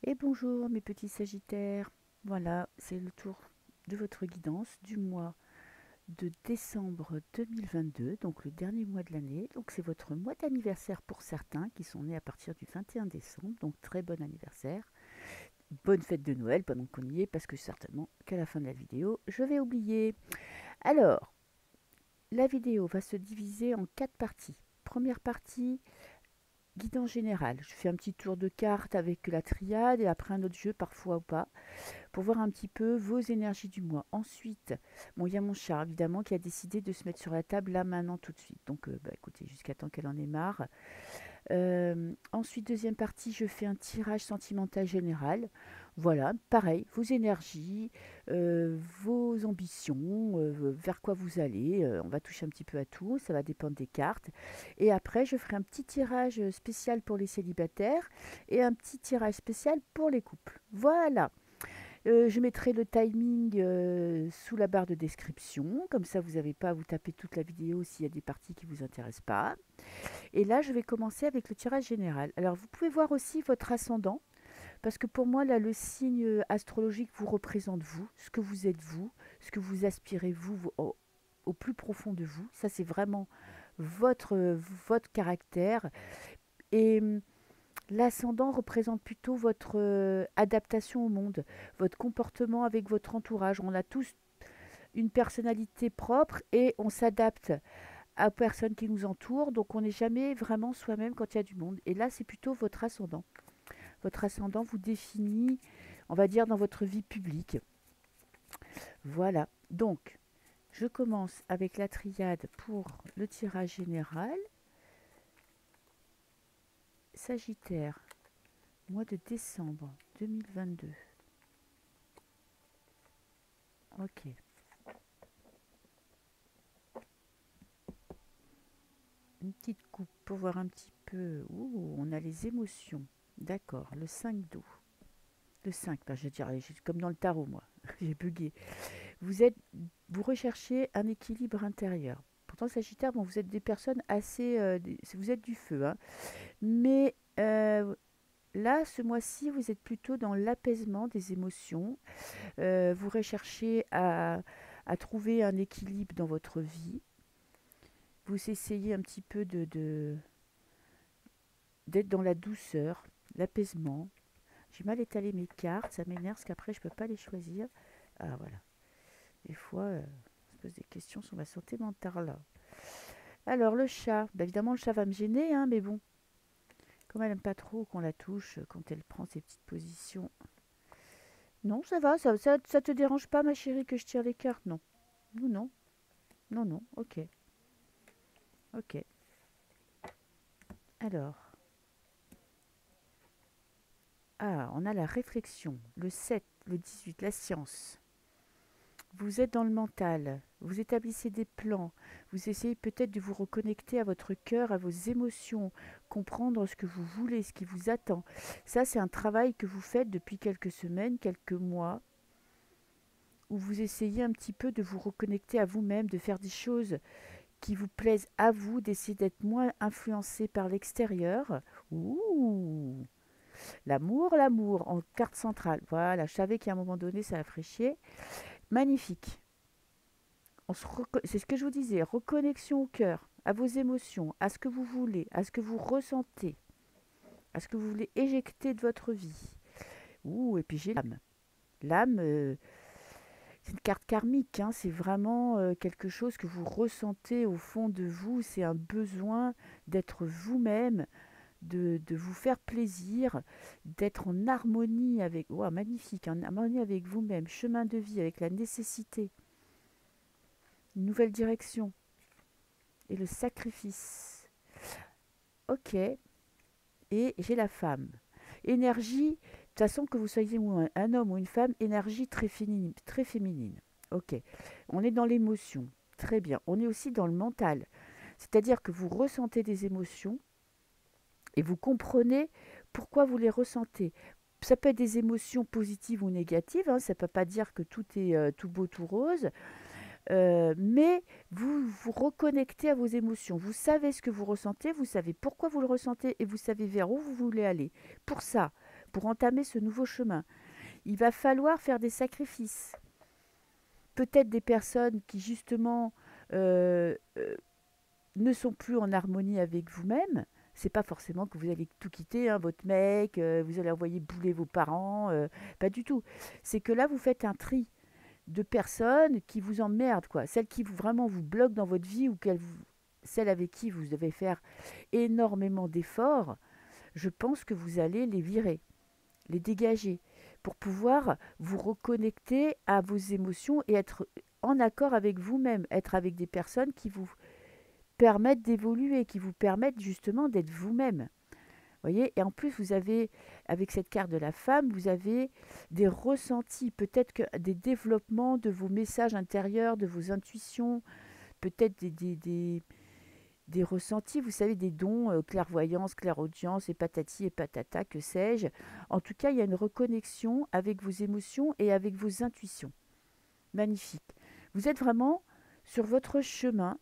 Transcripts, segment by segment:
Et bonjour mes petits sagittaires. Voilà, c'est le tour de votre guidance du mois de décembre 2022, donc le dernier mois de l'année. Donc c'est votre mois d'anniversaire pour certains qui sont nés à partir du 21 décembre, donc très bon anniversaire. Bonne fête de Noël pendant qu'on y est, parce que certainement qu'à la fin de la vidéo, je vais oublier. Alors, la vidéo va se diviser en 4 parties. Première partie, guidance générale. Je fais un petit tour de cartes avec la triade et après un autre jeu parfois ou pas, pour voir un petit peu vos énergies du mois. Ensuite, bon, il y a mon chat évidemment qui a décidé de se mettre sur la table là maintenant tout de suite. Donc, écoutez, jusqu'à temps qu'elle en ait marre. Ensuite, deuxième partie, je fais un tirage sentimental général. Voilà, pareil, vos énergies, vos ambitions, vers quoi vous allez. On va toucher un petit peu à tout, ça va dépendre des cartes. Et après, je ferai un petit tirage spécial pour les célibataires et un petit tirage spécial pour les couples. Voilà. Je mettrai le timing sous la barre de description, comme ça vous n'avez pas à vous taper toute la vidéo s'il y a des parties qui ne vous intéressent pas. Et là, je vais commencer avec le tirage général. Alors, vous pouvez voir aussi votre ascendant, parce que pour moi, là, le signe astrologique vous représente vous, ce que vous aspirez vous au plus profond de vous. Ça, c'est vraiment votre caractère. Et l'ascendant représente plutôt votre adaptation au monde, votre comportement avec votre entourage. On a tous une personnalité propre et on s'adapte aux personnes qui nous entourent, donc on n'est jamais vraiment soi-même quand il y a du monde. Et là, c'est plutôt votre ascendant. Votre ascendant vous définit, on va dire, dans votre vie publique. Voilà. Donc, je commence avec la triade pour le tirage général. Sagittaire, mois de décembre 2022. Ok. Une petite coupe pour voir un petit peu. Ouh, on a les émotions. D'accord, le 5 d'eau. Le 5, ben, je dirais, comme dans le tarot, moi. J'ai bugué. Vous êtes, vous recherchez un équilibre intérieur. Pourtant, Sagittaire, bon, vous êtes des personnes assez, vous êtes du feu, hein. Mais là, ce mois-ci, vous êtes plutôt dans l'apaisement des émotions. Vous recherchez à trouver un équilibre dans votre vie. Vous essayez un petit peu d'être dans la douceur, l'apaisement. J'ai mal étalé mes cartes, ça m'énerve parce qu'après, je ne peux pas les choisir. Ah, voilà. Des fois, on se pose des questions sur ma santé mentale, là. Alors, le chat. Bah, évidemment, le chat va me gêner, hein, mais bon. Comme elle n'aime pas trop qu'on la touche quand elle prend ses petites positions. Non, ça va, ça te dérange pas, ma chérie, que je tire les cartes? Non. Non, non. Non, non. Ok. Ok. Alors. Ah, on a la réflexion. Le 7, le 18, la science. Vous êtes dans le mental, vous établissez des plans, vous essayez peut-être de vous reconnecter à votre cœur, à vos émotions, comprendre ce que vous voulez, ce qui vous attend. Ça, c'est un travail que vous faites depuis quelques semaines, quelques mois, où vous essayez un petit peu de vous reconnecter à vous-même, de faire des choses qui vous plaisent à vous, d'essayer d'être moins influencé par l'extérieur. Ouh, l'amour en carte centrale. Voilà, je savais qu'à un moment donné, ça a fraîché. Magnifique. C'est ce que je vous disais, reconnexion au cœur, à vos émotions, à ce que vous voulez, à ce que vous ressentez, à ce que vous voulez éjecter de votre vie. Ouh, et puis j'ai l'âme. L'âme, c'est une carte karmique, hein, c'est vraiment quelque chose que vous ressentez au fond de vous, c'est un besoin d'être vous-même, de vous faire plaisir, d'être en harmonie avec, wow, magnifique, en harmonie avec vous-même, chemin de vie, avec la nécessité, une nouvelle direction et le sacrifice. Ok, et j'ai la femme. Énergie, de toute façon, que vous soyez un homme ou une femme, énergie très féminine, très féminine. Ok, on est dans l'émotion. Très bien. On est aussi dans le mental. C'est-à-dire que vous ressentez des émotions et vous comprenez pourquoi vous les ressentez. Ça peut être des émotions positives ou négatives, hein, ça ne peut pas dire que tout est tout beau, tout rose, mais vous vous reconnectez à vos émotions. Vous savez ce que vous ressentez, vous savez pourquoi vous le ressentez et vous savez vers où vous voulez aller. Pour ça, pour entamer ce nouveau chemin. Il va falloir faire des sacrifices. Peut-être des personnes qui justement ne sont plus en harmonie avec vous-même. C'est pas forcément que vous allez tout quitter, hein, votre mec, vous allez envoyer bouler vos parents, pas du tout. C'est que là, vous faites un tri de personnes qui vous emmerdent, quoi. Celles qui vraiment vous bloquent dans votre vie ou celles avec qui vous devez faire énormément d'efforts, je pense que vous allez les virer, les dégager, pour pouvoir vous reconnecter à vos émotions et être en accord avec vous-même, être avec des personnes qui vous permettent d'évoluer, qui vous permettent justement d'être vous-même. Voyez, et en plus, vous avez, avec cette carte de la femme, vous avez des ressentis, peut-être que des développements de vos messages intérieurs, de vos intuitions, peut-être des ressentis, vous savez, des dons, clairvoyance, clairaudience, et patati et patata, que sais-je. En tout cas, il y a une reconnexion avec vos émotions et avec vos intuitions. Magnifique. Vous êtes vraiment sur votre chemin.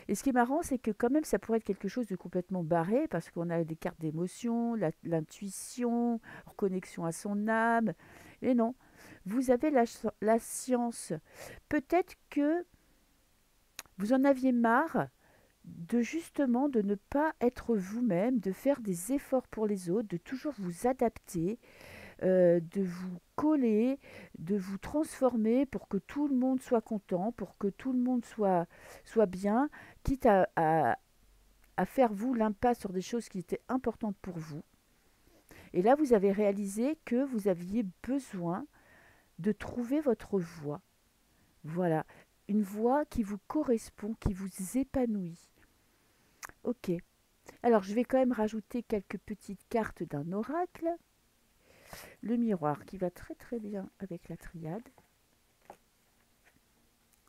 Et ce qui est marrant, c'est que quand même, ça pourrait être quelque chose de complètement barré, parce qu'on a des cartes d'émotion, l'intuition, reconnexion à son âme. Et non, vous avez la science. Peut-être que vous en aviez marre de justement de ne pas être vous-même, de faire des efforts pour les autres, de toujours vous adapter, de vous coller, de vous transformer pour que tout le monde soit content, pour que tout le monde soit bien, quitte à faire vous l'impasse sur des choses qui étaient importantes pour vous. Et là, vous avez réalisé que vous aviez besoin de trouver votre voie. Voilà, une voie qui vous correspond, qui vous épanouit. Ok, alors je vais quand même rajouter quelques petites cartes d'un oracle. Le miroir qui va très très bien avec la triade.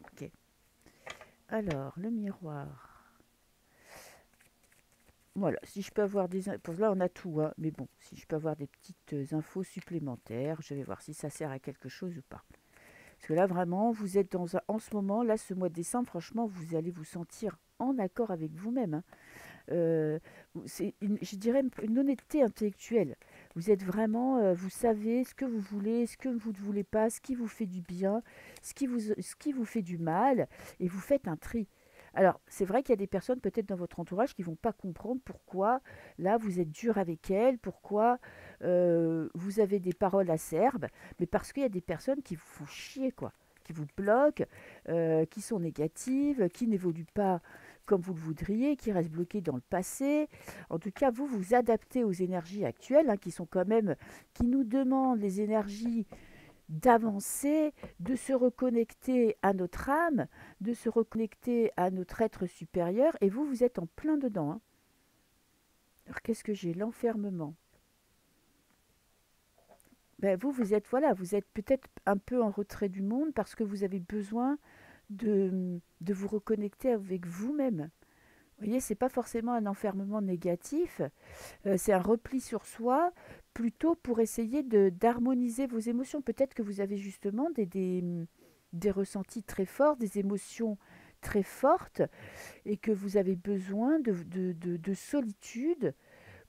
Ok. Alors, le miroir. Voilà, si je peux avoir des... Pour là, on a tout, hein, mais bon, si je peux avoir des petites infos supplémentaires, je vais voir si ça sert à quelque chose ou pas. Parce que là, vraiment, vous êtes en ce moment, là, ce mois de décembre, franchement, vous allez vous sentir en accord avec vous-même, hein. Euh, je dirais une honnêteté intellectuelle. Vous êtes vraiment, vous savez ce que vous voulez, ce que vous ne voulez pas, ce qui vous fait du bien, ce qui vous fait du mal, et vous faites un tri. Alors, c'est vrai qu'il y a des personnes peut-être dans votre entourage qui vont pas comprendre pourquoi, là, vous êtes dur avec elles, pourquoi vous avez des paroles acerbes, mais parce qu'il y a des personnes qui vous font chier, quoi, qui vous bloquent, qui sont négatives, qui n'évoluent pas comme vous le voudriez, qui restent bloquées dans le passé. En tout cas, vous vous adaptez aux énergies actuelles, hein, qui sont quand même, qui nous demandent les énergies d'avancer, de se reconnecter à notre âme, de se reconnecter à notre être supérieur, et vous, vous êtes en plein dedans, hein. Alors, qu'est-ce que j'ai? L'enfermement. Ben, vous êtes, voilà, vous êtes peut-être un peu en retrait du monde parce que vous avez besoin de vous reconnecter avec vous-même. Vous voyez, c'est pas forcément un enfermement négatif, c'est un repli sur soi, plutôt pour essayer d'harmoniser vos émotions. Peut-être que vous avez justement des ressentis très forts, des émotions très fortes, et que vous avez besoin de solitude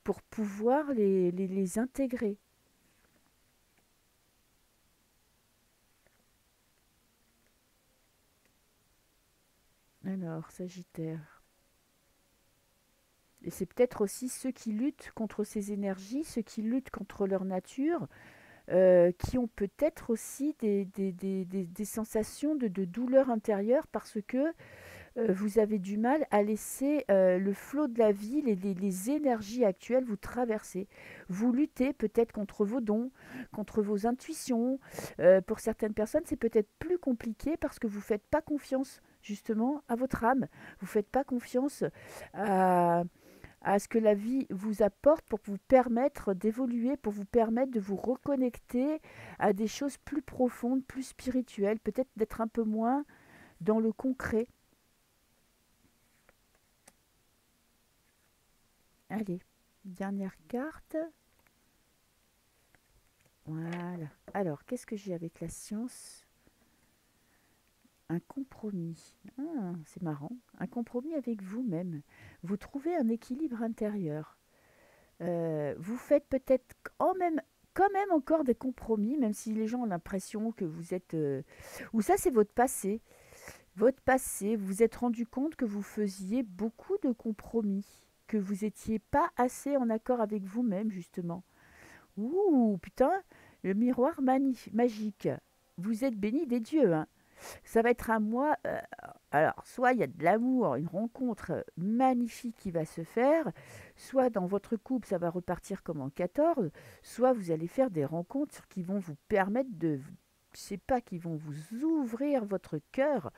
pour pouvoir les intégrer. Alors, Sagittaire. Et c'est peut-être aussi ceux qui luttent contre ces énergies, ceux qui luttent contre leur nature, qui ont peut-être aussi des sensations de douleur intérieure parce que vous avez du mal à laisser le flot de la vie, les énergies actuelles vous traverser. Vous luttez peut-être contre vos dons, contre vos intuitions. Pour certaines personnes, c'est peut-être plus compliqué parce que vous ne faites pas confiance justement à votre âme. Vous ne faites pas confiance à ce que la vie vous apporte pour vous permettre d'évoluer, pour vous permettre de vous reconnecter à des choses plus profondes, plus spirituelles, peut-être d'être un peu moins dans le concret. Allez, dernière carte. Voilà. Alors, qu'est-ce que j'ai avec la science? Un compromis. Ah, c'est marrant. Un compromis avec vous-même. Vous trouvez un équilibre intérieur. Vous faites peut-être en même quand même encore des compromis, même si les gens ont l'impression que vous êtes... ou ça, c'est votre passé. Votre passé, vous vous êtes rendu compte que vous faisiez beaucoup de compromis, que vous n'étiez pas assez en accord avec vous-même, justement. Ouh, putain, le miroir magique. Vous êtes béni des dieux, hein. Ça va être un mois. Alors, soit il y a de l'amour, une rencontre magnifique qui va se faire, soit dans votre couple, ça va repartir comme en 14, soit vous allez faire des rencontres qui vont vous permettre de. Je sais pas, qui vont vous ouvrir votre cœur.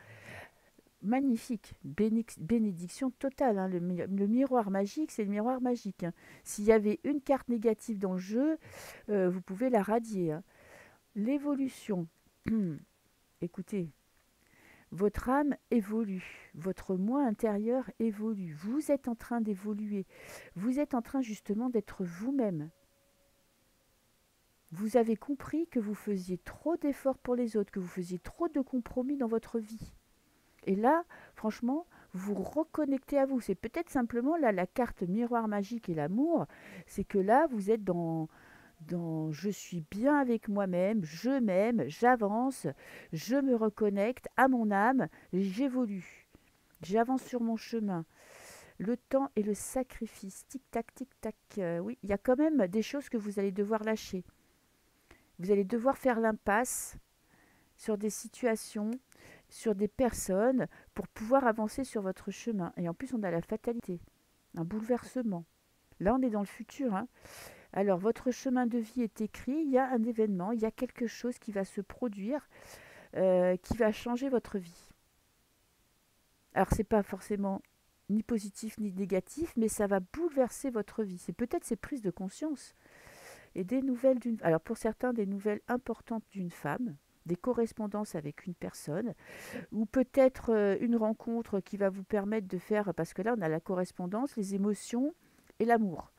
Magnifique, bénédiction totale, hein. Le miroir magique, c'est le miroir magique, hein. S'il y avait une carte négative dans le jeu, vous pouvez la radier, hein. L'évolution. Écoutez, votre âme évolue, votre moi intérieur évolue, vous êtes en train d'évoluer, vous êtes en train justement d'être vous-même. Vous avez compris que vous faisiez trop d'efforts pour les autres, que vous faisiez trop de compromis dans votre vie. Et là, franchement, vous reconnectez à vous. C'est peut-être simplement là la carte miroir magique et l'amour, c'est que là, vous êtes dans je suis bien avec moi-même, je m'aime, j'avance, je me reconnecte à mon âme, j'évolue, j'avance sur mon chemin. Le temps et le sacrifice, tic-tac, tic-tac. Oui, il y a quand même des choses que vous allez devoir lâcher. Vous allez devoir faire l'impasse sur des situations, sur des personnes, pour pouvoir avancer sur votre chemin. Et en plus, on a la fatalité, un bouleversement. Là, on est dans le futur, hein. Alors, votre chemin de vie est écrit, il y a un événement, il y a quelque chose qui va se produire, qui va changer votre vie. Alors, c'est pas forcément ni positif ni négatif, mais ça va bouleverser votre vie. C'est peut-être ces prises de conscience. Et des nouvelles d'une... Alors, pour certains, des nouvelles importantes d'une femme, des correspondances avec une personne, ou peut-être une rencontre qui va vous permettre de faire, parce que là, on a la correspondance, les émotions et l'amour.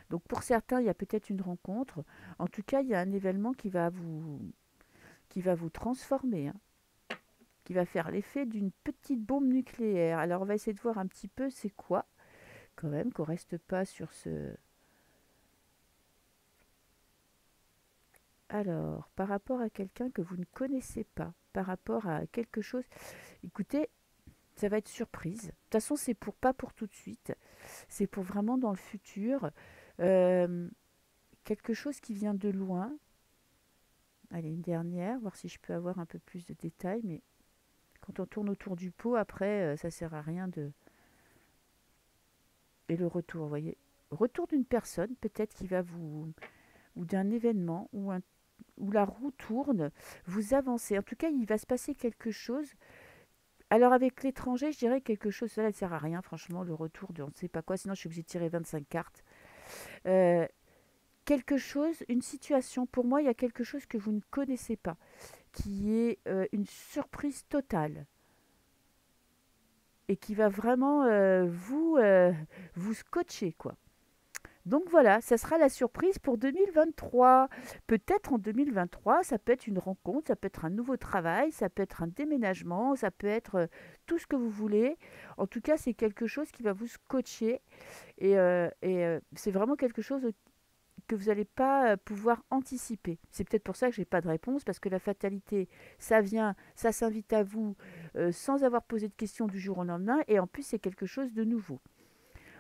Donc pour certains, il y a peut-être une rencontre. En tout cas, il y a un événement qui va vous transformer, hein, qui va faire l'effet d'une petite bombe nucléaire. Alors on va essayer de voir un petit peu c'est quoi, quand même, qu'on reste pas sur ce... Alors, par rapport à quelqu'un que vous ne connaissez pas, par rapport à quelque chose, écoutez, ça va être surprise. De toute façon, c'est pour pas pour tout de suite, c'est pour vraiment dans le futur. Euh, Quelque chose qui vient de loin. Allez, une dernière, voir si je peux avoir un peu plus de détails, mais quand on tourne autour du pot, après, ça sert à rien de... Et le retour, vous voyez. Retour d'une personne, peut-être qui va vous... ou d'un événement, où la roue tourne, vous avancez. En tout cas, il va se passer quelque chose. Alors avec l'étranger, je dirais quelque chose, ça ne sert à rien, franchement, le retour de on ne sait pas quoi, sinon je suis obligée de tirer 25 cartes. Euh, Quelque chose, une situation, pour moi, il y a quelque chose que vous ne connaissez pas, qui est une surprise totale et qui va vraiment vous scotcher, quoi. Donc voilà, ça sera la surprise pour 2023. Peut-être en 2023, ça peut être une rencontre, ça peut être un nouveau travail, ça peut être un déménagement, ça peut être tout ce que vous voulez. En tout cas, c'est quelque chose qui va vous scotcher et c'est vraiment quelque chose que vous n'allez pas pouvoir anticiper. C'est peut-être pour ça que je n'ai pas de réponse, parce que la fatalité, ça vient, ça s'invite à vous sans avoir posé de questions du jour au lendemain, et en plus c'est quelque chose de nouveau.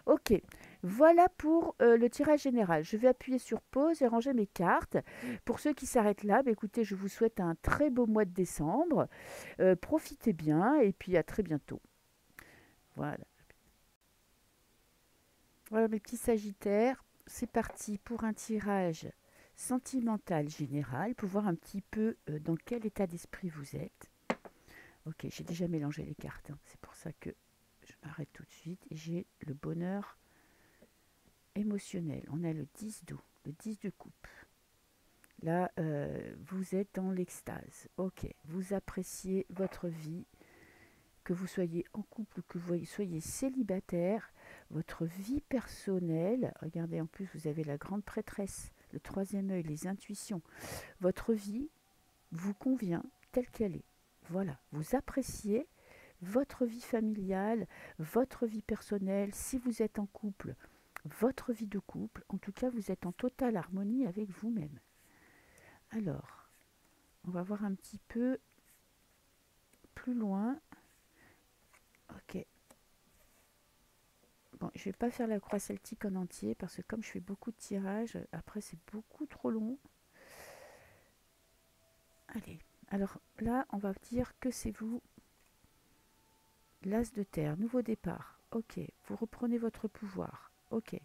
Ok, voilà pour le tirage général. Je vais appuyer sur pause et ranger mes cartes. Pour ceux qui s'arrêtent là, bah, écoutez, je vous souhaite un très beau mois de décembre. Profitez bien et puis à très bientôt. Voilà. Voilà mes petits sagittaires, c'est parti pour un tirage sentimental général pour voir un petit peu dans quel état d'esprit vous êtes. Ok, j'ai déjà mélangé les cartes, hein. C'est pour ça que je m'arrête tout de suite. Et j'ai le bonheur émotionnel. On a le 10 d'août, le 10 de coupe. Là, vous êtes dans l'extase. Ok, vous appréciez votre vie, que vous soyez en couple ou que vous soyez célibataire, votre vie personnelle, regardez en plus vous avez la grande prêtresse, le troisième œil, les intuitions, votre vie vous convient telle qu'elle est. Voilà, vous appréciez votre vie familiale, votre vie personnelle, si vous êtes en couple, votre vie de couple, en tout cas vous êtes en totale harmonie avec vous-même. Alors, on va voir un petit peu plus loin. Ok. Bon, je vais pas faire la croix celtique en entier parce que comme je fais beaucoup de tirages, après c'est beaucoup trop long. Allez, alors là, on va dire que c'est vous, l'as de terre, nouveau départ. Ok, vous reprenez votre pouvoir. Ok,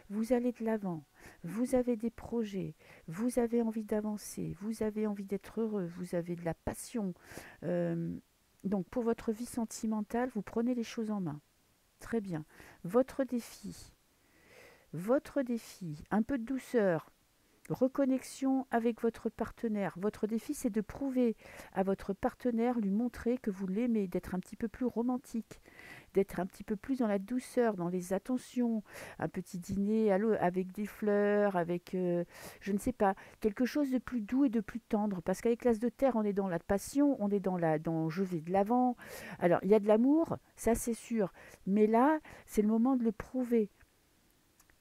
vous allez de l'avant, vous avez des projets, vous avez envie d'avancer, vous avez envie d'être heureux, vous avez de la passion. Euh, donc pour votre vie sentimentale, vous prenez les choses en main. Très bien. Votre défi, votre défi, un peu de douceur, reconnexion avec votre partenaire. Votre défi, c'est de prouver à votre partenaire, lui montrer que vous l'aimez, d'être un petit peu plus romantique, d'être un petit peu plus dans la douceur, dans les attentions, un petit dîner avec des fleurs, avec, je ne sais pas, quelque chose de plus doux et de plus tendre. Parce qu'avec l'as de terre, on est dans la passion, on est dans je vais de l'avant. Alors, il y a de l'amour, ça c'est sûr. Mais là, c'est le moment de le prouver.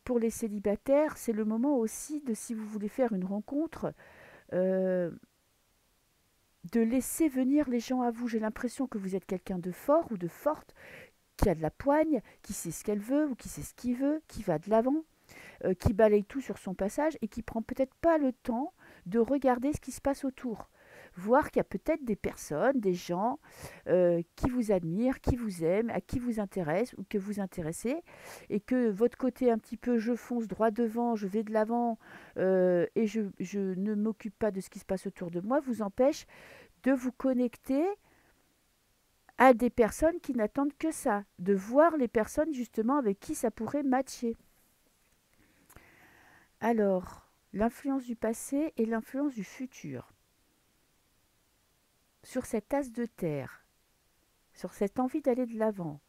Pour les célibataires, c'est le moment aussi de, si vous voulez faire une rencontre, euh, de laisser venir les gens à vous. J'ai l'impression que vous êtes quelqu'un de fort ou de forte, qui a de la poigne, qui sait ce qu'elle veut ou qui sait ce qu'il veut, qui va de l'avant, qui balaye tout sur son passage et qui prend peut-être pas le temps de regarder ce qui se passe autour. Voir qu'il y a peut-être des personnes, des gens qui vous admirent, qui vous aiment, à qui vous intéressent ou que vous intéressez, et que votre côté un petit peu je fonce droit devant, je vais de l'avant et je ne m'occupe pas de ce qui se passe autour de moi, vous empêche de vous connecter à des personnes qui n'attendent que ça, de voir les personnes justement avec qui ça pourrait matcher. Alors, l'influence du passé et l'influence du futur sur cette as de terre, sur cette envie d'aller de l'avant.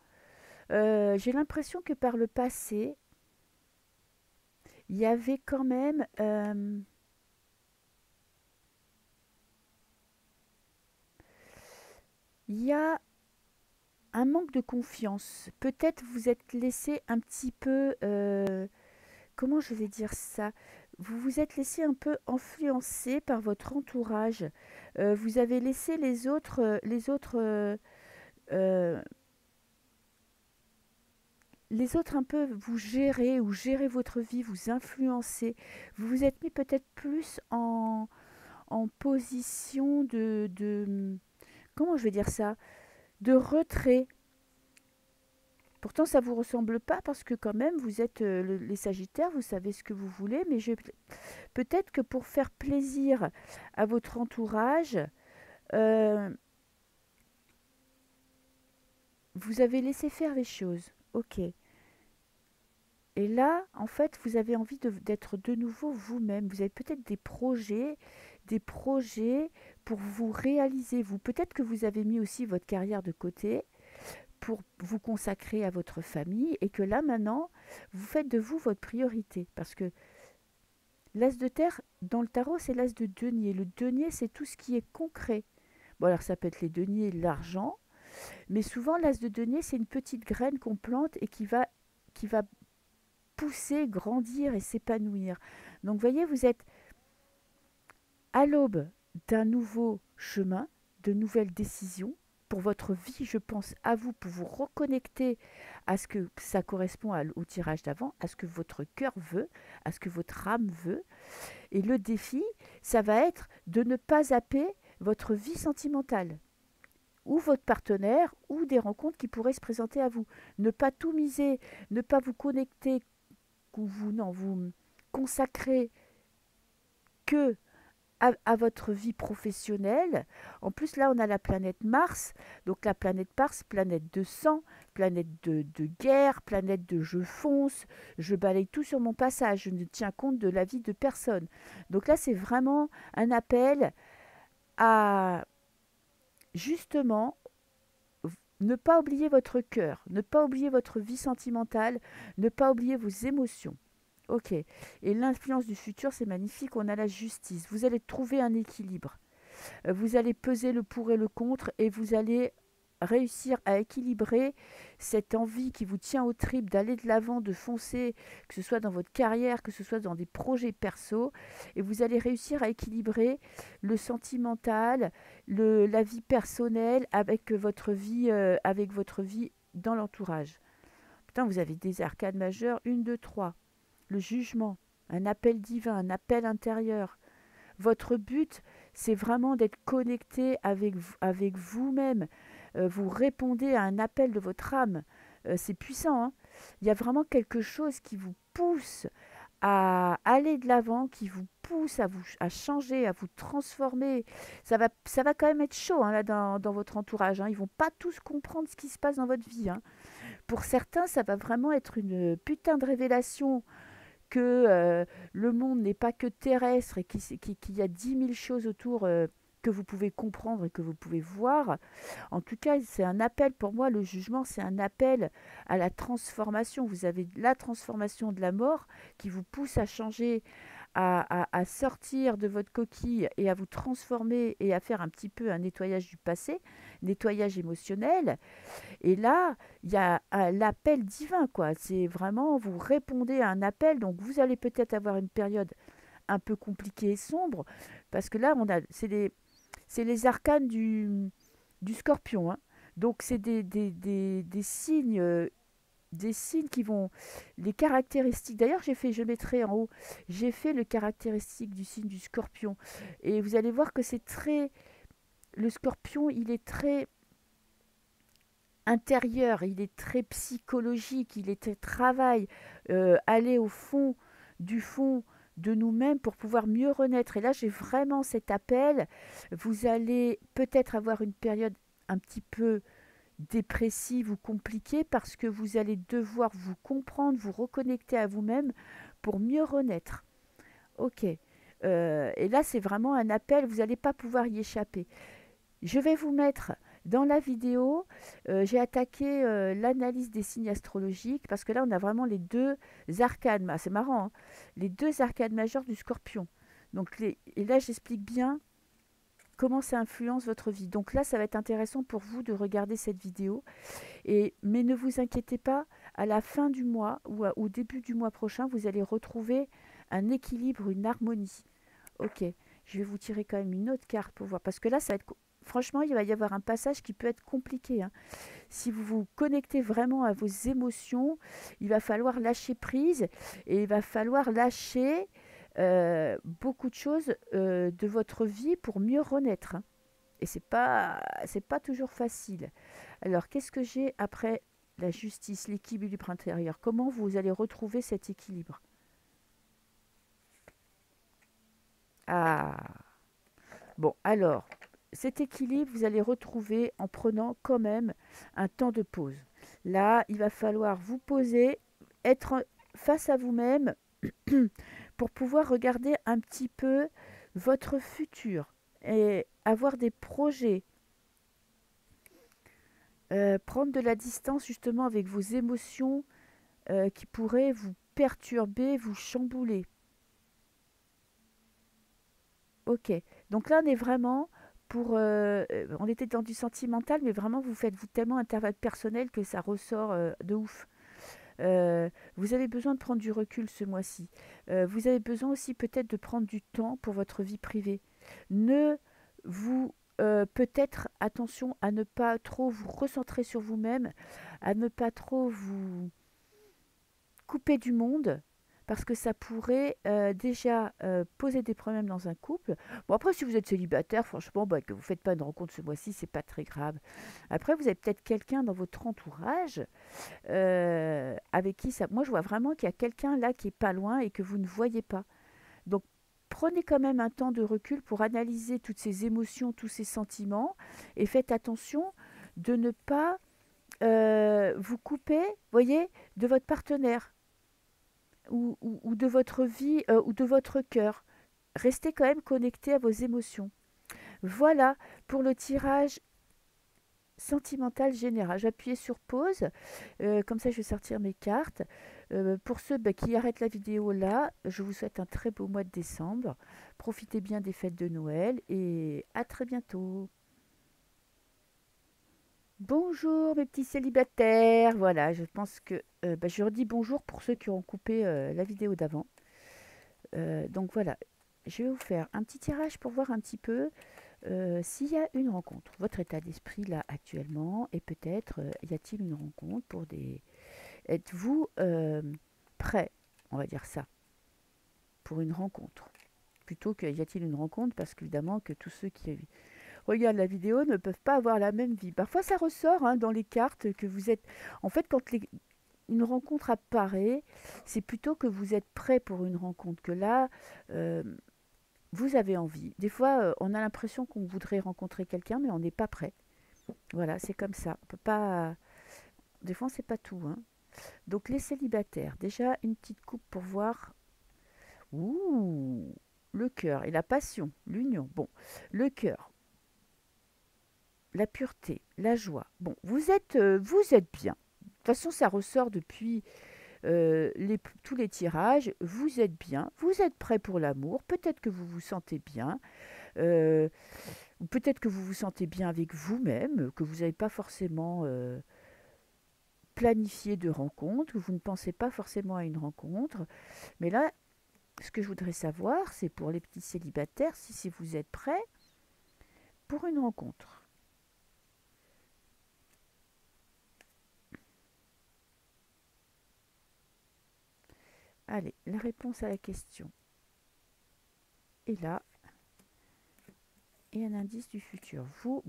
J'ai l'impression que par le passé, il y avait quand même... il y a un manque de confiance. Peut-être vous êtes laissé un petit peu... comment je vais dire ça? Vous vous êtes laissé un peu influencer par votre entourage. Vous avez laissé euh, les autres un peu vous gérer ou gérer votre vie, vous influencer. Vous vous êtes mis peut-être plus en position comment je vais dire ça? De retrait. Pourtant, ça ne vous ressemble pas parce que quand même, vous êtes les Sagittaires, vous savez ce que vous voulez, mais peut-être que pour faire plaisir à votre entourage, euh, vous avez laissé faire les choses. Ok. Et là, en fait, vous avez envie d'être de nouveau vous-même. Vous avez peut-être des projets pour vous réaliser vous. Peut-être que vous avez mis aussi votre carrière de côté pour vous consacrer à votre famille et que là, maintenant, vous faites de vous votre priorité. Parce que l'as de terre, dans le tarot, c'est l'as de denier. Le denier, c'est tout ce qui est concret. Bon, alors ça peut être les deniers, l'argent, mais souvent, l'as de denier, c'est une petite graine qu'on plante et qui va pousser, grandir et s'épanouir. Donc, vous voyez, vous êtes à l'aube d'un nouveau chemin, de nouvelles décisions. Pour votre vie, je pense à vous, pour vous reconnecter à ce que ça correspond au tirage d'avant, à ce que votre cœur veut, à ce que votre âme veut. Et le défi, ça va être de ne pas zapper votre vie sentimentale, ou votre partenaire, ou des rencontres qui pourraient se présenter à vous. Ne pas tout miser, ne pas vous connecter, vous consacrer que à votre vie professionnelle. En plus, là, on a la planète Mars. Donc, la planète Mars, planète de sang, planète de guerre, planète de je fonce, je balaye tout sur mon passage, je ne tiens compte de la vie de personne. Donc là, c'est vraiment un appel à, justement, ne pas oublier votre cœur, ne pas oublier votre vie sentimentale, ne pas oublier vos émotions. Ok. Et l'influence du futur, c'est magnifique. On a la justice. Vous allez trouver un équilibre. Vous allez peser le pour et le contre et vous allez réussir à équilibrer cette envie qui vous tient aux tripes d'aller de l'avant, de foncer, que ce soit dans votre carrière, que ce soit dans des projets perso, et vous allez réussir à équilibrer le sentimental, la vie personnelle avec votre vie dans l'entourage. Putain, vous avez des arcades majeures, 1, 2, 3. Le jugement, un appel divin, un appel intérieur. Votre but, c'est vraiment d'être connecté avec vous-même. Vous répondez à un appel de votre âme. C'est puissant, hein. Il y a vraiment quelque chose qui vous pousse à aller de l'avant, qui vous pousse à changer, à vous transformer. Ça va quand même être chaud, hein, là, dans votre entourage, hein. Ils vont pas tous comprendre ce qui se passe dans votre vie, hein. Pour certains, ça va vraiment être une putain de révélation que le monde n'est pas que terrestre et qu'il y a 10 000 choses autour que vous pouvez comprendre et que vous pouvez voir. En tout cas, c'est un appel pour moi, le jugement, c'est un appel à la transformation. Vous avez la transformation de la mort qui vous pousse à changer, à sortir de votre coquille et à vous transformer et à faire un petit peu un nettoyage du passé, nettoyage émotionnel. Et là, il y a l'appel divin, quoi. C'est vraiment, vous répondez à un appel, donc vous allez peut-être avoir une période un peu compliquée et sombre, parce que là, c'est les arcanes du scorpion, hein. Donc, c'est des signes qui vont, les caractéristiques. D'ailleurs, je mettrai en haut, j'ai fait le caractéristique du signe du scorpion. Et vous allez voir que le scorpion, il est très intérieur, il est très psychologique, il est très travail, aller au fond de nous-mêmes pour pouvoir mieux renaître. Et là, j'ai vraiment cet appel. Vous allez peut-être avoir une période un petit peu dépressive ou compliquée parce que vous allez devoir vous comprendre, vous reconnecter à vous-même pour mieux renaître. Ok. Et là, c'est vraiment un appel, vous n'allez pas pouvoir y échapper. Je vais vous mettre dans la vidéo, j'ai attaqué l'analyse des signes astrologiques parce que là, on a vraiment les deux arcanes. C'est marrant, hein, les deux arcanes majeures du scorpion. Donc, et là, j'explique bien comment ça influence votre vie. Donc là, ça va être intéressant pour vous de regarder cette vidéo. Mais ne vous inquiétez pas, à la fin du mois ou au début du mois prochain, vous allez retrouver un équilibre, une harmonie. Ok, je vais vous tirer quand même une autre carte pour voir. Parce que là, ça va être... Franchement, il va y avoir un passage qui peut être compliqué, hein. Si vous vous connectez vraiment à vos émotions, il va falloir lâcher prise et il va falloir lâcher beaucoup de choses de votre vie pour mieux renaître, hein. Et c'est pas toujours facile. Alors, qu'est-ce que j'ai après la justice, l'équilibre intérieur? Comment vous allez retrouver cet équilibre? Ah, bon, alors, cet équilibre, vous allez retrouver en prenant quand même un temps de pause. Là, il va falloir vous poser, être face à vous-même pour pouvoir regarder un petit peu votre futur et avoir des projets, prendre de la distance justement avec vos émotions qui pourraient vous perturber, vous chambouler. Ok, donc là on est vraiment on était dans du sentimental, mais vraiment vous faites vous tellement intervalle personnel que ça ressort de ouf. Vous avez besoin de prendre du recul ce mois-ci. Vous avez besoin aussi peut-être de prendre du temps pour votre vie privée. Ne vous peut-être attention à ne pas trop vous recentrer sur vous-même, à ne pas trop vous couper du monde, parce que ça pourrait déjà poser des problèmes dans un couple. Bon, après, si vous êtes célibataire, franchement, bah, que vous ne faites pas une rencontre ce mois-ci, c'est pas très grave. Après, vous avez peut-être quelqu'un dans votre entourage avec qui ça... Moi, je vois vraiment qu'il y a quelqu'un là qui est pas loin et que vous ne voyez pas. Donc, prenez quand même un temps de recul pour analyser toutes ces émotions, tous ces sentiments, et faites attention de ne pas vous couper, voyez, de votre partenaire ou de votre vie ou de votre cœur. Restez quand même connecté à vos émotions. Voilà pour le tirage sentimental général. J'appuie sur pause, comme ça je vais sortir mes cartes. Pour ceux qui arrêtent la vidéo là, je vous souhaite un très beau mois de décembre. Profitez bien des fêtes de Noël et à très bientôt. Bonjour mes petits célibataires. Voilà, je pense que je redis bonjour pour ceux qui ont coupé la vidéo d'avant. Donc voilà, je vais vous faire un petit tirage pour voir un petit peu s'il y a une rencontre. Votre état d'esprit là actuellement et peut-être y a-t-il une rencontre pour des... Êtes-vous prêt, on va dire ça, pour une rencontre? Plutôt que y a-t-il une rencontre parce qu'évidemment que tous ceux qui regardent la vidéo ne peuvent pas avoir la même vie. Parfois ça ressort hein, dans les cartes que vous êtes... En fait, quand une rencontre apparaît, c'est plutôt que vous êtes prêt pour une rencontre, que là, euh, vous avez envie. Des fois, on a l'impression qu'on voudrait rencontrer quelqu'un, mais on n'est pas prêt. Voilà, c'est comme ça. On peut pas... Des fois, on sait pas tout. Hein. Donc, les célibataires, déjà une petite coupe pour voir. Ouh, le cœur et la passion, l'union. Bon, le cœur, la pureté, la joie. Bon, vous êtes bien. De toute façon, ça ressort depuis tous les tirages, vous êtes bien, vous êtes prêt pour l'amour, peut-être que vous vous sentez bien, euh, ou peut-être que vous vous sentez bien avec vous-même, que vous n'avez pas forcément planifié de rencontre, que vous ne pensez pas forcément à une rencontre. Mais là, ce que je voudrais savoir, c'est pour les petits célibataires, si vous êtes prêts pour une rencontre. Allez, la réponse à la question est là. Et un indice du futur. Vous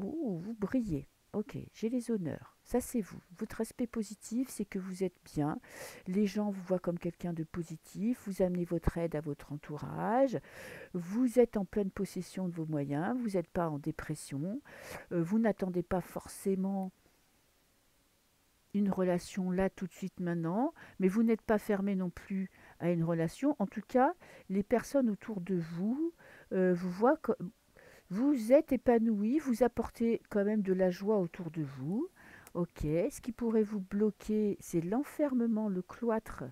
brillez. Ok, j'ai les honneurs. Ça, c'est vous. Votre aspect positif, c'est que vous êtes bien. Les gens vous voient comme quelqu'un de positif. Vous amenez votre aide à votre entourage. Vous êtes en pleine possession de vos moyens. Vous n'êtes pas en dépression. Vous n'attendez pas forcément une relation là tout de suite maintenant, mais vous n'êtes pas fermé non plus à une relation. En tout cas, les personnes autour de vous vous voient comme vous êtes épanoui, vous apportez quand même de la joie autour de vous. Ok, ce qui pourrait vous bloquer, c'est l'enfermement, le cloître.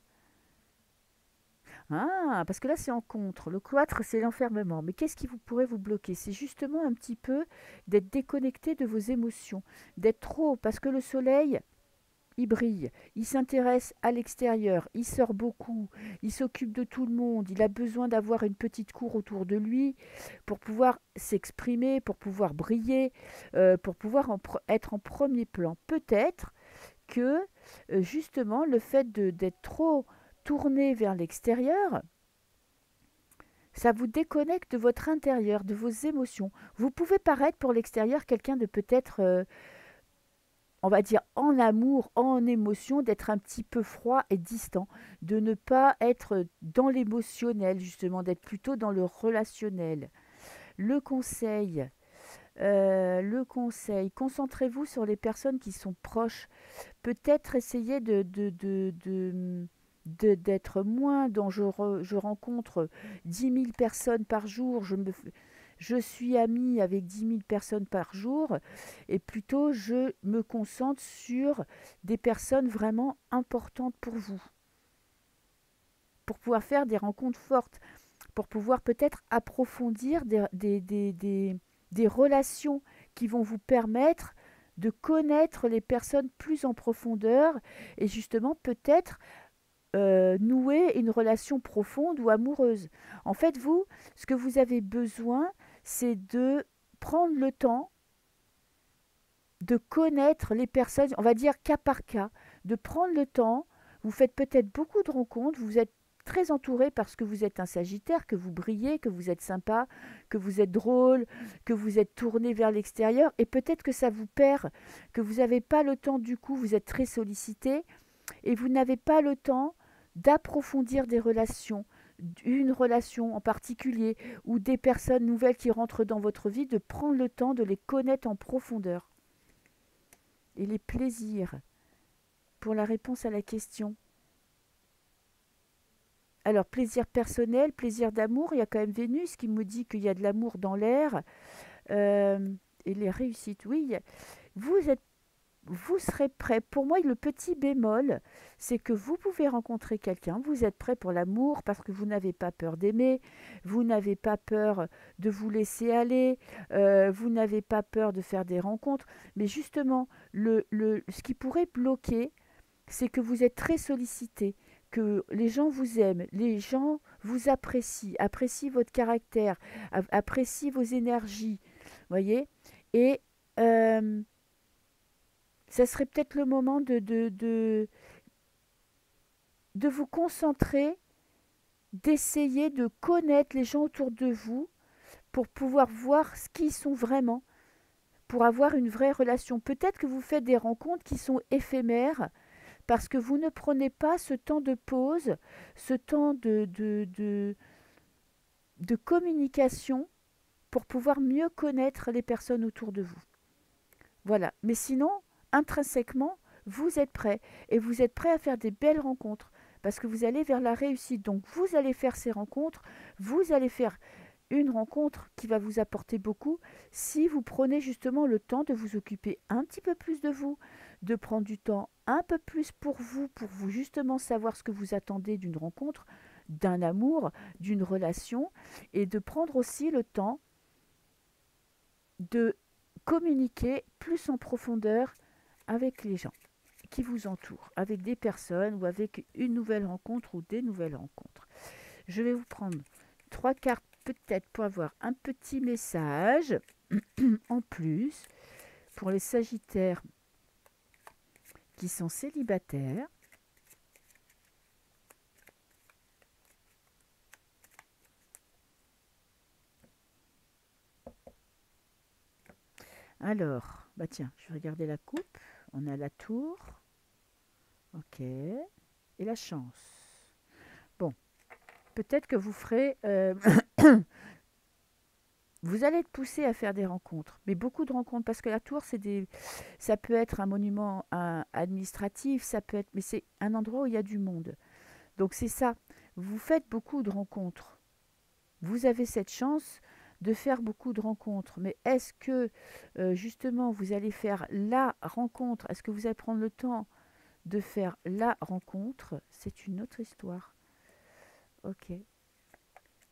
Ah, parce que là c'est en contre. Le cloître, c'est l'enfermement. Mais qu'est-ce qui vous pourrait vous bloquer? C'est justement un petit peu d'être déconnecté de vos émotions, d'être trop, parce que le soleil, il brille, il s'intéresse à l'extérieur, il sort beaucoup, il s'occupe de tout le monde, il a besoin d'avoir une petite cour autour de lui pour pouvoir s'exprimer, pour pouvoir briller, pour pouvoir être en premier plan. Peut-être que justement le fait d'être trop tourné vers l'extérieur, ça vous déconnecte de votre intérieur, de vos émotions. Vous pouvez paraître pour l'extérieur quelqu'un de peut-être on va dire en amour, en émotion, d'être un petit peu froid et distant, de ne pas être dans l'émotionnel, justement, d'être plutôt dans le relationnel. Le conseil, concentrez-vous sur les personnes qui sont proches. Peut-être essayez d'être moins dans je rencontre 10 000 personnes par jour, je suis amie avec 10 000 personnes par jour, et plutôt je me concentre sur des personnes vraiment importantes pour vous, pour pouvoir faire des rencontres fortes, pour pouvoir peut-être approfondir des relations qui vont vous permettre de connaître les personnes plus en profondeur et justement peut-être nouer une relation profonde ou amoureuse. En fait, vous, ce que vous avez besoin, c'est de prendre le temps de connaître les personnes, on va dire cas par cas, de prendre le temps. Vous faites peut-être beaucoup de rencontres, vous êtes très entouré parce que vous êtes un Sagittaire, que vous brillez, que vous êtes sympa, que vous êtes drôle, que vous êtes tourné vers l'extérieur, et peut-être que ça vous perd, que vous n'avez pas le temps du coup, vous êtes très sollicité, et vous n'avez pas le temps d'approfondir des relations, une relation en particulier, ou des personnes nouvelles qui rentrent dans votre vie, de prendre le temps de les connaître en profondeur. Et les plaisirs, pour la réponse à la question. Alors, plaisir personnel, plaisir d'amour, il y a quand même Vénus qui me dit qu'il y a de l'amour dans l'air. Et les réussites, oui, vous êtes vous serez prêt. Pour moi, le petit bémol, c'est que vous pouvez rencontrer quelqu'un, vous êtes prêt pour l'amour parce que vous n'avez pas peur d'aimer, vous n'avez pas peur de vous laisser aller, vous n'avez pas peur de faire des rencontres. Mais justement, ce qui pourrait bloquer, c'est que vous êtes très sollicité, que les gens vous aiment, les gens vous apprécient, apprécient votre caractère, apprécient vos énergies, voyez. Et euh, ça serait peut-être le moment de vous concentrer, d'essayer de connaître les gens autour de vous pour pouvoir voir ce qu'ils sont vraiment, pour avoir une vraie relation. Peut-être que vous faites des rencontres qui sont éphémères parce que vous ne prenez pas ce temps de pause, ce temps de communication pour pouvoir mieux connaître les personnes autour de vous. Voilà. Mais sinon, intrinsèquement, vous êtes prêt. Et vous êtes prêt à faire des belles rencontres. Parce que vous allez vers la réussite. Donc, vous allez faire ces rencontres. Vous allez faire une rencontre qui va vous apporter beaucoup si vous prenez justement le temps de vous occuper un petit peu plus de vous, de prendre du temps un peu plus pour vous justement savoir ce que vous attendez d'une rencontre, d'un amour, d'une relation, et de prendre aussi le temps de communiquer plus en profondeur avec les gens qui vous entourent, avec des personnes ou avec une nouvelle rencontre ou des nouvelles rencontres. Je vais vous prendre 3 cartes peut-être pour avoir un petit message en plus pour les Sagittaires qui sont célibataires. Alors, bah tiens, je vais regarder la coupe. On a la tour. Ok. Et la chance. Bon, peut-être que vous ferez... vous allez être poussé à faire des rencontres, mais beaucoup de rencontres, parce que la tour, ça peut être un monument administratif, ça peut être, mais c'est un endroit où il y a du monde. Donc c'est ça, vous faites beaucoup de rencontres. Vous avez cette chance de faire beaucoup de rencontres, mais est-ce que justement vous allez faire la rencontre? Est-ce que vous allez prendre le temps de faire la rencontre? C'est une autre histoire. Ok,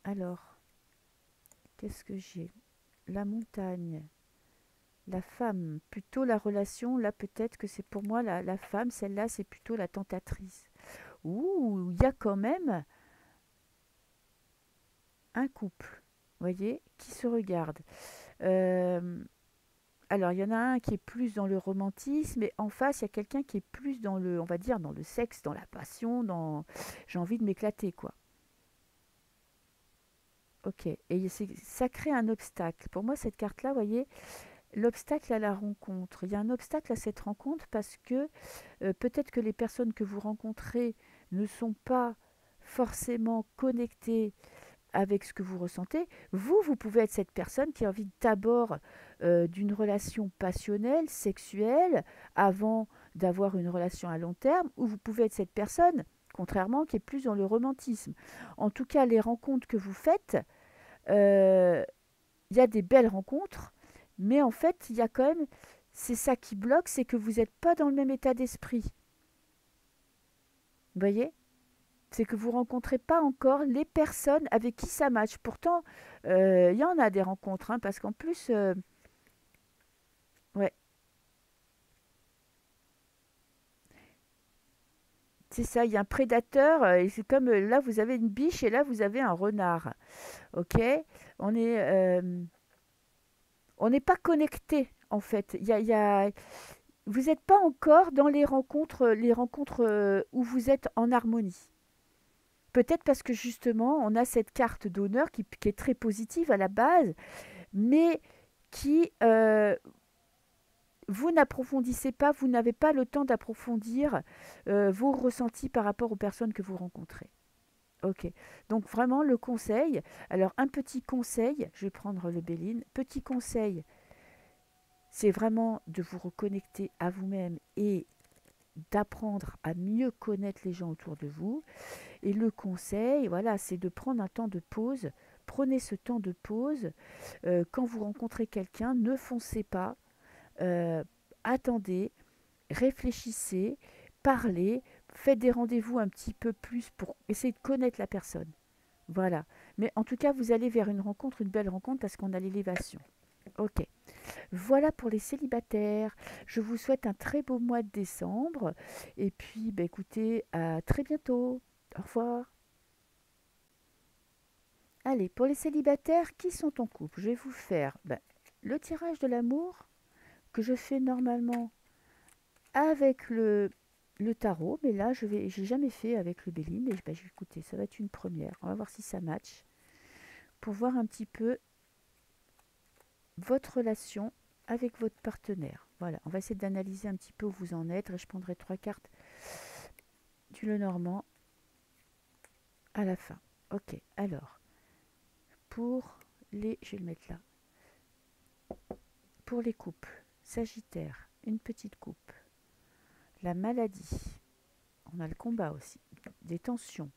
alors, qu'est-ce que j'ai? La montagne. La femme, plutôt la relation, là peut-être que c'est pour moi la femme, celle-là c'est plutôt la tentatrice. Ouh, il y a quand même un couple, voyez, qui se regarde. Euh, alors il y en a un qui est plus dans le romantisme, et en face il y a quelqu'un qui est plus dans le, on va dire, dans le sexe, dans la passion, dans j'ai envie de m'éclater quoi. Ok, et ça crée un obstacle. Pour moi cette carte-là, vous voyez, l'obstacle à la rencontre. Il y a un obstacle à cette rencontre parce que peut-être que les personnes que vous rencontrez ne sont pas forcément connectées avec ce que vous ressentez. Vous pouvez être cette personne qui a envie d'abord d'une relation passionnelle, sexuelle, avant d'avoir une relation à long terme, ou vous pouvez être cette personne, contrairement, qui est plus dans le romantisme. En tout cas, les rencontres que vous faites, euh, il y a des belles rencontres, mais en fait, il y a quand même, c'est ça qui bloque, c'est que vous n'êtes pas dans le même état d'esprit. Vous voyez? C'est que vous rencontrez pas encore les personnes avec qui ça match. Pourtant, il y en a des rencontres, hein, parce qu'en plus, ouais, c'est ça, il y a un prédateur, et c'est comme là, vous avez une biche et là, vous avez un renard. Ok? On est, on n'est pas connecté, en fait. Vous n'êtes pas encore dans les rencontres où vous êtes en harmonie. Peut-être parce que justement, on a cette carte d'honneur qui est très positive à la base, mais qui, vous n'approfondissez pas, vous n'avez pas le temps d'approfondir vos ressentis par rapport aux personnes que vous rencontrez. Ok, donc vraiment le conseil, alors un petit conseil, je vais prendre le Béline, petit conseil, c'est vraiment de vous reconnecter à vous-même et d'apprendre à mieux connaître les gens autour de vous. Et le conseil, voilà, c'est de prendre un temps de pause. Prenez ce temps de pause. Quand vous rencontrez quelqu'un, ne foncez pas. Euh, attendez. réfléchissez, parlez, faites des rendez-vous un petit peu plus pour essayer de connaître la personne. Voilà. Mais en tout cas, vous allez vers une rencontre, une belle rencontre, parce qu'on a l'élévation. Ok. Voilà pour les célibataires. Je vous souhaite un très beau mois de décembre. Et puis, bah, écoutez, à très bientôt. Au revoir. Allez, pour les célibataires qui sont en couple, je vais vous faire le tirage de l'amour que je fais normalement avec le tarot. Mais là, j'ai jamais fait avec le Béline. Et bah, écoutez, ça va être une première. On va voir si ça match. Pour voir un petit peu votre relation avec votre partenaire. Voilà, on va essayer d'analyser un petit peu où vous en êtes. Je prendrai 3 cartes du Lenormand à la fin. Ok, alors, je vais le mettre là. Pour les couples, Sagittaire, une petite coupe. La maladie, on a le combat aussi. Des tensions,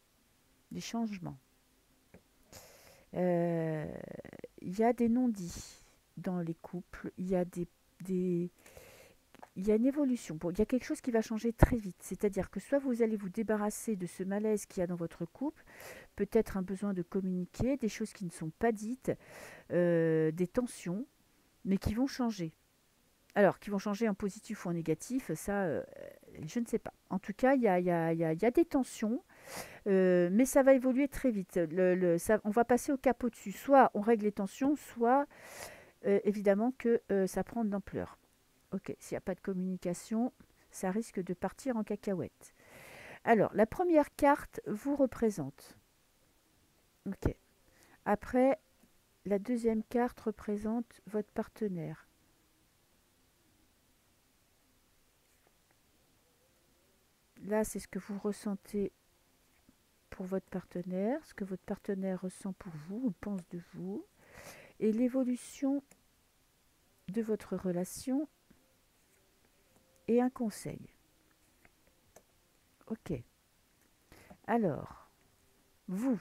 des changements. Il y a des non-dits dans les couples. Il y a il y a une évolution. Il y a quelque chose qui va changer très vite. C'est-à-dire que soit vous allez vous débarrasser de ce malaise qu'il y a dans votre couple, peut-être un besoin de communiquer, des choses qui ne sont pas dites, des tensions, mais qui vont changer. Alors, qui vont changer en positif ou en négatif, ça, je ne sais pas. En tout cas, il y a des tensions, mais ça va évoluer très vite. On va passer au cap au-dessus. Soit on règle les tensions, soit évidemment que ça prend de l'ampleur. Ok, s'il n'y a pas de communication, ça risque de partir en cacahuète. Alors, la première carte vous représente. Ok. Après, la deuxième carte représente votre partenaire. Là, c'est ce que vous ressentez pour votre partenaire, ce que votre partenaire ressent pour vous ou pense de vous, et l'évolution de votre relation et un conseil. Ok. Alors, vous,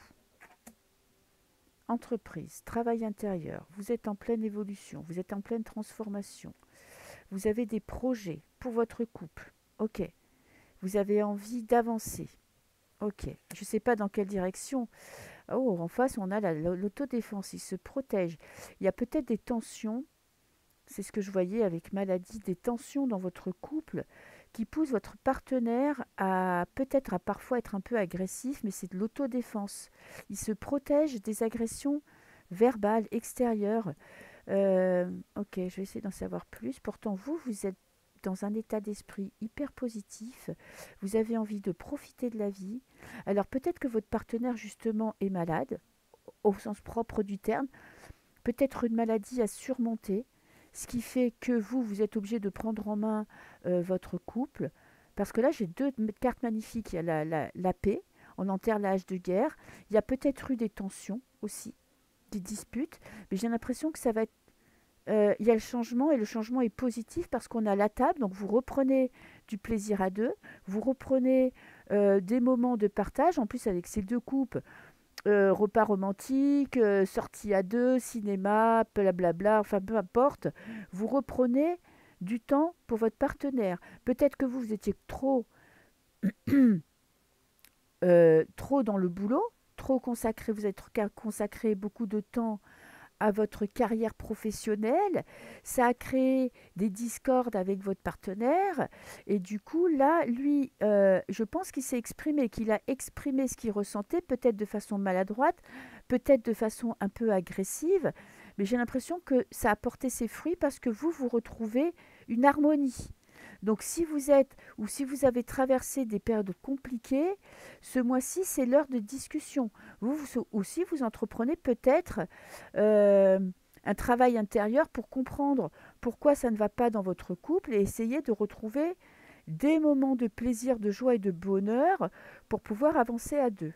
entreprise, travail intérieur, vous êtes en pleine évolution, vous êtes en pleine transformation, vous avez des projets pour votre couple. Ok. Vous avez envie d'avancer. Ok. Je ne sais pas dans quelle direction. Oh, en face, on a l'autodéfense, il se protège. Il y a peut-être des tensions, c'est ce que je voyais avec maladie, des tensions dans votre couple qui poussent votre partenaire à peut-être à parfois être un peu agressif, mais c'est de l'autodéfense. Il se protège des agressions verbales, extérieures. Ok, je vais essayer d'en savoir plus. Pourtant, vous êtes dans un état d'esprit hyper positif. Vous avez envie de profiter de la vie. Alors peut-être que votre partenaire, justement, est malade, au sens propre du terme. Peut-être une maladie à surmonter, ce qui fait que vous êtes obligé de prendre en main votre couple. Parce que là, j'ai deux cartes magnifiques. Il y a la paix, on enterre l'âge de guerre. Il y a peut-être eu des tensions aussi, des disputes, mais j'ai l'impression que ça va être... il y a le changement et le changement est positif parce qu'on a la table, donc vous reprenez du plaisir à deux, vous reprenez des moments de partage, en plus avec ces deux couples, repas romantiques, sorties à deux, cinéma, blablabla, enfin peu importe, vous reprenez du temps pour votre partenaire. Peut-être que vous étiez trop dans le boulot, trop consacré, vous êtes consacré beaucoup de temps à votre carrière professionnelle, ça a créé des discordes avec votre partenaire, et du coup, là, lui, je pense qu'il s'est exprimé, qu'il a exprimé ce qu'il ressentait, peut-être de façon maladroite, peut-être de façon un peu agressive, mais j'ai l'impression que ça a porté ses fruits parce que vous retrouvez une harmonie. Donc si vous êtes ou si vous avez traversé des périodes compliquées, ce mois-ci, c'est l'heure de discussion. Vous aussi, vous entreprenez peut-être euh, un travail intérieur pour comprendre pourquoi ça ne va pas dans votre couple et essayer de retrouver des moments de plaisir, de joie et de bonheur pour pouvoir avancer à deux.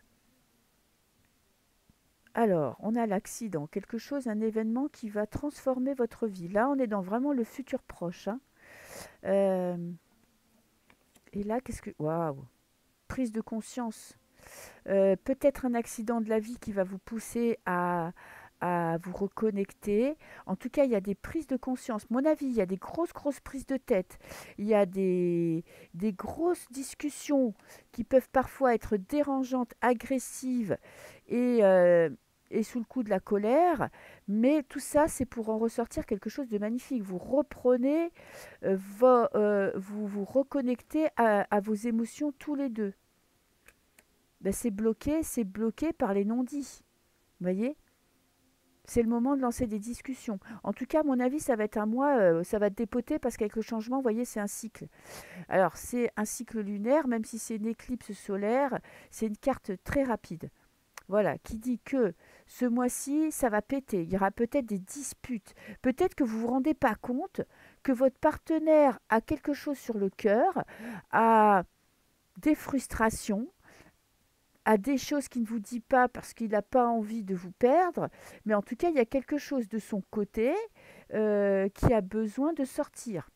Alors, on a l'accident, quelque chose, un événement qui va transformer votre vie. Là, on est dans vraiment le futur proche, hein. Euh, et là, qu'est-ce que... Waouh! Prise de conscience. Peut-être un accident de la vie qui va vous pousser à vous reconnecter. En tout cas, il y a des prises de conscience. Mon avis, il y a des grosses, grosses prises de tête. Il y a des grosses discussions qui peuvent parfois être dérangeantes, agressives et, euh, et sous le coup de la colère. Mais tout ça, c'est pour en ressortir quelque chose de magnifique. Vous reprenez, vous vous reconnectez à vos émotions tous les deux. Ben, c'est bloqué par les non-dits. Vous voyez? C'est le moment de lancer des discussions. En tout cas, à mon avis, ça va être un mois, ça va dépoter parce qu'avec le changement, vous voyez, c'est un cycle. Alors, c'est un cycle lunaire, même si c'est une éclipse solaire, c'est une carte très rapide. Voilà, qui dit que ce mois-ci, ça va péter. Il y aura peut-être des disputes. Peut-être que vous ne vous rendez pas compte que votre partenaire a quelque chose sur le cœur, a des frustrations, à des choses qu'il ne vous dit pas parce qu'il n'a pas envie de vous perdre, mais en tout cas, il y a quelque chose de son côté qui a besoin de sortir.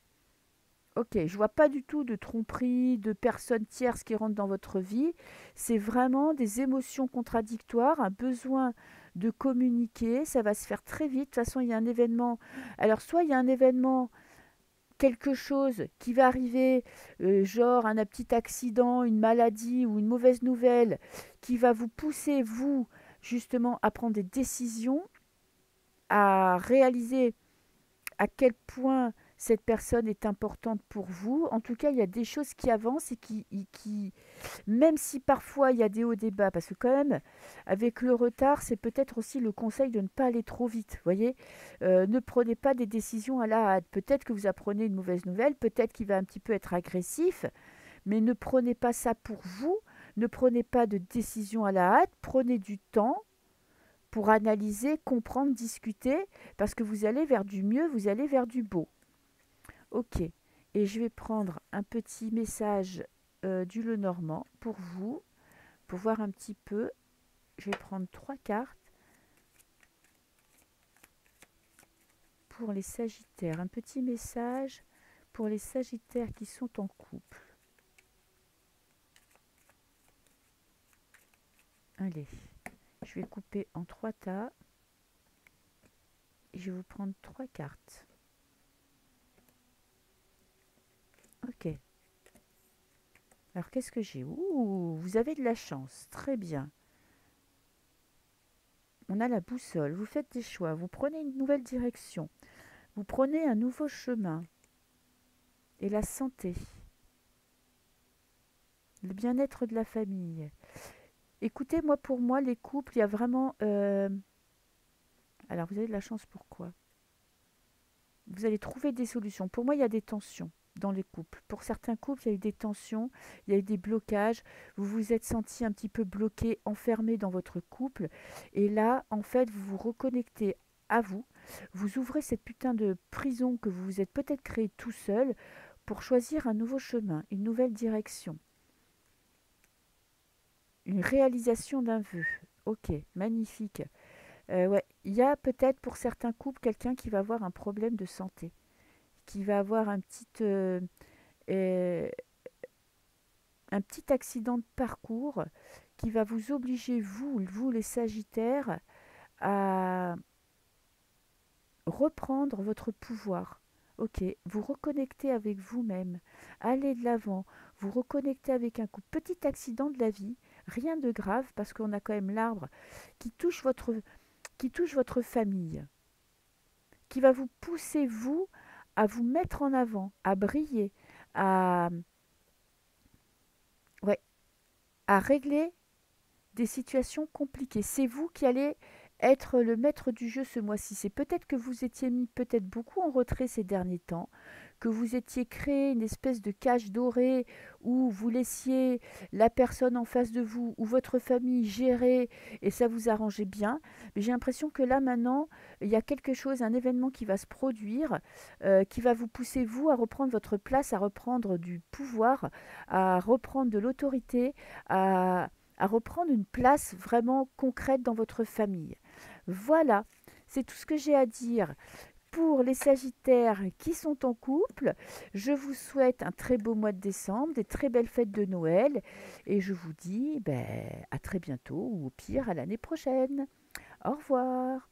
Ok, je vois pas du tout de tromperie, de personnes tierces qui rentrent dans votre vie. C'est vraiment des émotions contradictoires, un besoin de communiquer. Ça va se faire très vite. De toute façon, il y a un événement. Alors, soit il y a un événement, quelque chose qui va arriver, genre un petit accident, une maladie ou une mauvaise nouvelle, qui va vous pousser, vous, justement, à prendre des décisions, à réaliser à quel point cette personne est importante pour vous. En tout cas, il y a des choses qui avancent et qui même si parfois il y a des hauts débats, parce que quand même, avec le retard, c'est peut-être aussi le conseil de ne pas aller trop vite. Voyez, ne prenez pas des décisions à la hâte. Peut-être que vous apprenez une mauvaise nouvelle, peut-être qu'il va un petit peu être agressif, mais ne prenez pas ça pour vous. Ne prenez pas de décision à la hâte. Prenez du temps pour analyser, comprendre, discuter, parce que vous allez vers du mieux, vous allez vers du beau. Ok. Et je vais prendre un petit message du Lenormand pour vous, pour voir un petit peu. Je vais prendre 3 cartes pour les Sagittaires. Un petit message pour les Sagittaires qui sont en couple. Allez, je vais couper en 3 tas et je vais vous prendre 3 cartes. Ok. Alors qu'est-ce que j'ai? Ouh, vous avez de la chance. Très bien. On a la boussole. Vous faites des choix. Vous prenez une nouvelle direction. Vous prenez un nouveau chemin. Et la santé. Le bien-être de la famille. Écoutez, moi, pour moi, les couples, il y a vraiment... Alors, vous avez de la chance, pourquoi? Vous allez trouver des solutions. Pour moi, il y a des tensions dans les couples. Pour certains couples, il y a eu des tensions, il y a eu des blocages. Vous vous êtes senti un petit peu bloqué, enfermé dans votre couple. Et là, en fait, vous vous reconnectez à vous. Vous ouvrez cette putain de prison que vous vous êtes peut-être créée tout seul pour choisir un nouveau chemin, une nouvelle direction. Une réalisation d'un vœu. Ok, magnifique. Ouais, il y a peut-être pour certains couples quelqu'un qui va avoir un problème de santé, qui va avoir euh, un petit accident de parcours qui va vous obliger, vous les Sagittaires, à reprendre votre pouvoir. Ok, vous reconnectez avec vous-même, allez de l'avant, vous reconnectez avec un couple. Petit accident de la vie, rien de grave parce qu'on a quand même l'arbre qui qui touche votre famille, qui va vous pousser, vous, à vous mettre en avant, à briller, à, ouais, à régler des situations compliquées. C'est vous qui allez être le maître du jeu ce mois-ci. C'est peut-être que vous étiez mis peut-être beaucoup en retrait ces derniers temps, que vous étiez créé une espèce de cage dorée où vous laissiez la personne en face de vous ou votre famille gérer et ça vous arrangeait bien. Mais j'ai l'impression que là maintenant, il y a quelque chose, un événement qui va se produire, qui va vous pousser vous à reprendre votre place, à reprendre du pouvoir, à reprendre de l'autorité, à reprendre une place vraiment concrète dans votre famille. Voilà, c'est tout ce que j'ai à dire. Pour les Sagittaires qui sont en couple, je vous souhaite un très beau mois de décembre, des très belles fêtes de Noël et je vous dis à très bientôt ou au pire à l'année prochaine. Au revoir.